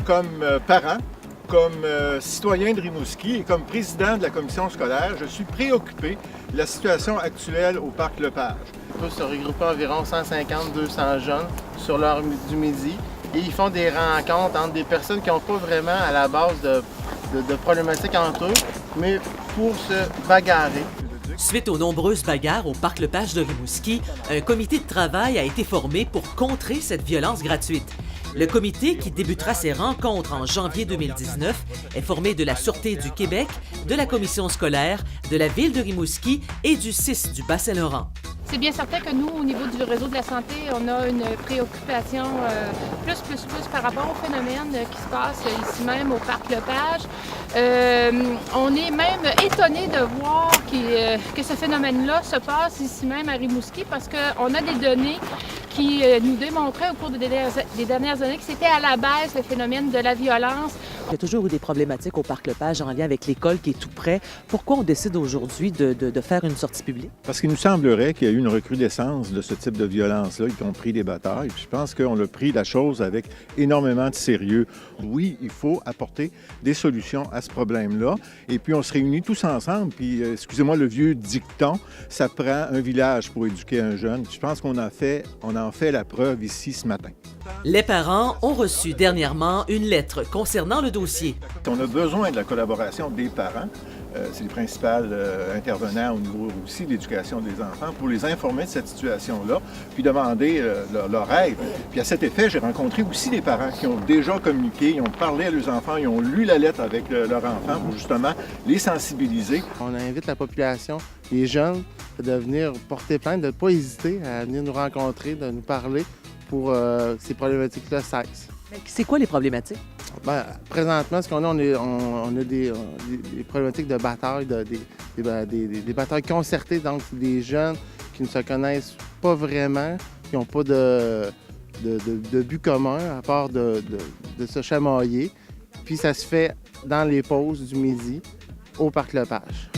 comme parent, comme citoyen de Rimouski et comme président de la commission scolaire, je suis préoccupé de la situation actuelle au parc Lepage. Ils peuvent se regrouper environ 150-200 jeunes sur l'heure du midi et ils font des rencontres entre des personnes qui n'ont pas vraiment à la base de problématiques entre eux, mais pour se bagarrer. Suite aux nombreuses bagarres au parc Lepage de Rimouski, un comité de travail a été formé pour contrer cette violence gratuite. Le comité, qui débutera ses rencontres en janvier 2019, est formé de la Sûreté du Québec, de la Commission scolaire, de la Ville de Rimouski et du CIS du Bas-Saint-Laurent. C'est bien certain que nous, au niveau du réseau de la santé, on a une préoccupation plus par rapport au phénomène qui se passe ici même au parc Lepage. On est même étonné de voir que ce phénomène-là se passe ici même à Rimouski parce qu'on a des données qui nous démontraient au cours des dernières années que c'était à la baisse le phénomène de la violence. Il y a toujours eu des problématiques au parc Lepage en lien avec l'école qui est tout près. Pourquoi on décide aujourd'hui de faire une sortie publique? Parce qu'il nous semblerait qu'il y a eu une recrudescence de ce type de violence-là. Ils ont pris des batailles. Je pense qu'on a pris la chose avec énormément de sérieux. Oui, il faut apporter des solutions à ce problème-là. Et puis, on se réunit tous ensemble. Puis, excusez-moi le vieux dicton, ça prend un village pour éduquer un jeune. Je pense qu'on en fait la preuve ici ce matin. Les parents ont reçu dernièrement une lettre concernant le dossier. On a besoin de la collaboration des parents. C'est les principaux intervenants au niveau aussi de l'éducation des enfants pour les informer de cette situation-là, puis demander leur aide. Puis à cet effet, j'ai rencontré aussi des parents qui ont déjà communiqué, ils ont parlé à leurs enfants, ils ont lu la lettre avec leurs enfants pour justement les sensibiliser. On invite la population, les jeunes, de venir porter plainte, de ne pas hésiter à venir nous rencontrer, de nous parler pour que ces problématiques-là cessent. C'est quoi les problématiques? Bien, présentement, ce qu'on a, on a des problématiques de bataille, des batailles concertées, donc des jeunes qui ne se connaissent pas vraiment, qui n'ont pas de but commun à part de se chamailler. Puis ça se fait dans les pauses du midi au parc Lepage.